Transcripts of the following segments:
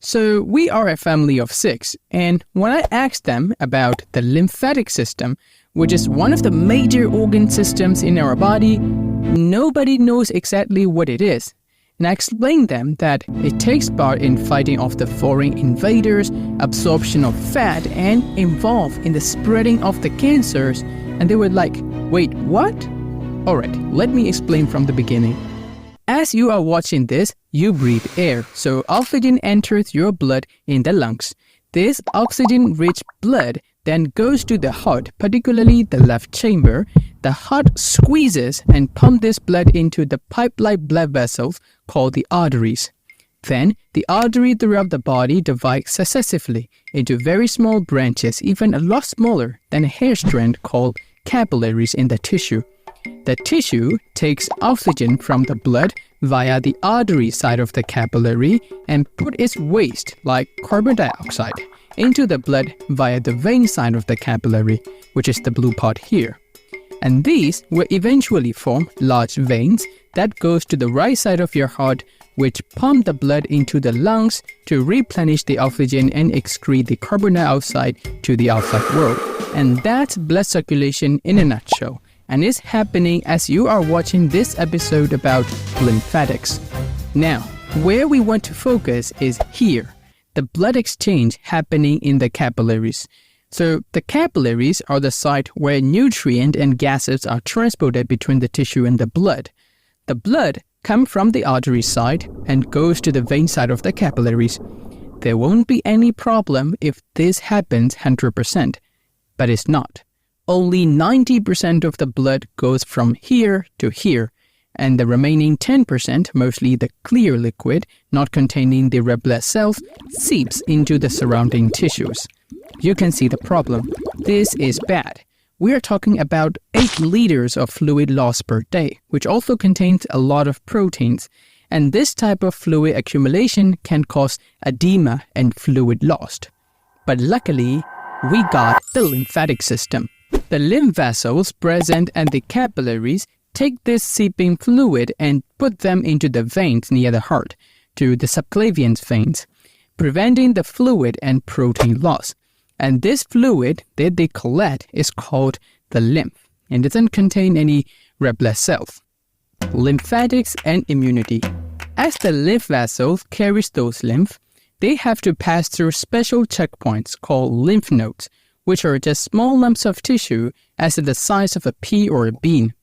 So we are a family of 6, and when I asked them about the lymphatic system, which is one of the major organ systems in our body, nobody knows exactly what it is. And I explained them that it takes part in fighting off the foreign invaders, absorption of fat, and involved in the spreading of the cancers. And they were like, wait, what? Alright, let me explain from the beginning. As you are watching this, you breathe air, so oxygen enters your blood in the lungs. This oxygen-rich blood then goes to the heart, particularly the left chamber. The heart squeezes and pumps this blood into the pipe-like blood vessels called the arteries. Then, the artery throughout the body divides successively into very small branches, even a lot smaller than a hair strand called capillaries in the tissue. The tissue takes oxygen from the blood via the artery side of the capillary and put its waste, like carbon dioxide, into the blood via the vein side of the capillary, which is the blue part here. And these will eventually form large veins that goes to the right side of your heart, which pump the blood into the lungs to replenish the oxygen and excrete the carbon dioxide to the outside world. And that's blood circulation in a nutshell. And it's happening as you are watching this episode about lymphatics. Now, where we want to focus is here, the blood exchange happening in the capillaries. So the capillaries are the site where nutrient and gases are transported between the tissue and the blood. The blood comes from the artery side and goes to the vein side of the capillaries. There won't be any problem if this happens 100%, but it's not. Only 90% of the blood goes from here to here, and the remaining 10%, mostly the clear liquid, not containing the red blood cells, seeps into the surrounding tissues. You can see the problem. This is bad. We are talking about 8 liters of fluid loss per day, which also contains a lot of proteins. And this type of fluid accumulation can cause edema and fluid loss. But luckily, we got the lymphatic system. The lymph vessels present at the capillaries take this seeping fluid and put them into the veins near the heart, to the subclavian veins, preventing the fluid and protein loss. And this fluid that they collect is called the lymph, and doesn't contain any red blood cells. Lymphatics and immunity. As the lymph vessels carries those lymph, they have to pass through special checkpoints called lymph nodes, which are just small lumps of tissue as the size of a pea or a bean.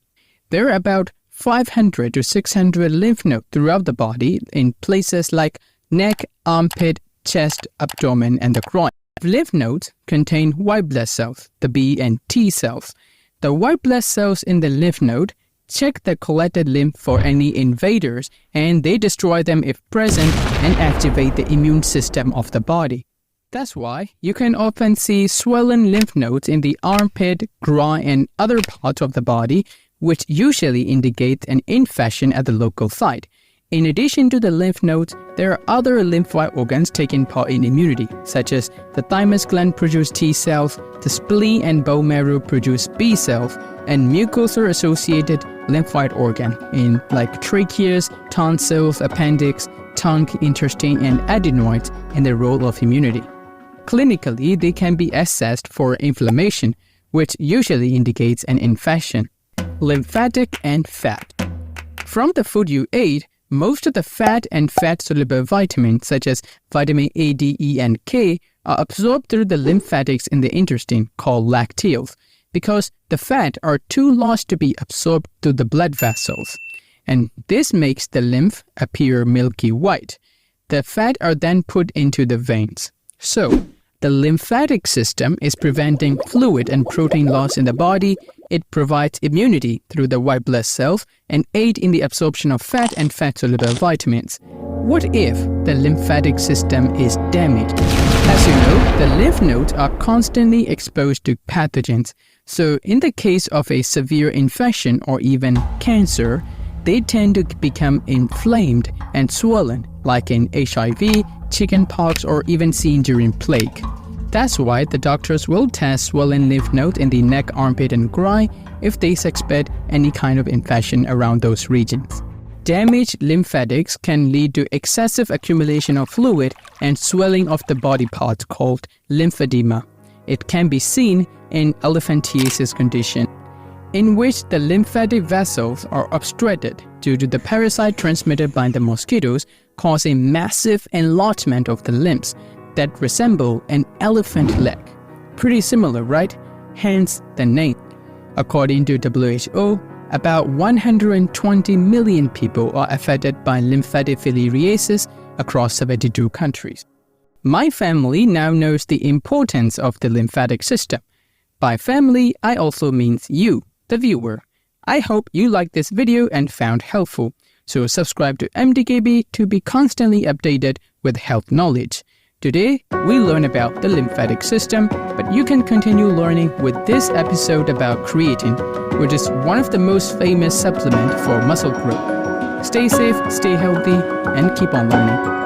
There are about 500 to 600 lymph nodes throughout the body in places like neck, armpit, chest, abdomen, and the groin. Lymph nodes contain white blood cells, the B and T cells. The white blood cells in the lymph node check the collected lymph for any invaders, and they destroy them if present and activate the immune system of the body. That's why you can often see swollen lymph nodes in the armpit, groin, and other parts of the body, which usually indicate an infection at the local site. In addition to the lymph nodes, there are other lymphoid organs taking part in immunity, such as the thymus gland produce T cells, the spleen and bone marrow produce B cells, and mucosa-associated lymphoid organ in like tracheas, tonsils, appendix, tongue, intestine, and adenoids in the role of immunity. Clinically, they can be assessed for inflammation, which usually indicates an infection. Lymphatic and fat. From the food you ate, most of the fat and fat-soluble vitamins such as vitamin A, D, E, and K are absorbed through the lymphatics in the intestine called lacteals because the fat are too large to be absorbed through the blood vessels. And this makes the lymph appear milky white. The fat are then put into the veins. So, the lymphatic system is preventing fluid and protein loss in the body. It provides immunity through the white blood cells and aid in the absorption of fat and fat-soluble vitamins. What if the lymphatic system is damaged? As you know, the lymph nodes are constantly exposed to pathogens. So, in the case of a severe infection or even cancer, they tend to become inflamed and swollen, like in HIV, chickenpox, or even seen during plague. That's why the doctors will test swollen lymph nodes in the neck, armpit, and groin if they suspect any kind of infection around those regions. Damaged lymphatics can lead to excessive accumulation of fluid and swelling of the body parts called lymphedema. It can be seen in elephantiasis condition, in which the lymphatic vessels are obstructed due to the parasite transmitted by the mosquitoes, causing massive enlargement of the limbs that resemble an elephant leg. Pretty similar, right? Hence the name. According to WHO, about 120 million people are affected by lymphatic filariasis across 72 countries. My family now knows the importance of the lymphatic system. By family, I also means you, the viewer. I hope you liked this video and found helpful. So subscribe to MDKB to be constantly updated with health knowledge. Today, we learn about the lymphatic system, but you can continue learning with this episode about creatine, which is one of the most famous supplements for muscle growth. Stay safe, stay healthy, and keep on learning.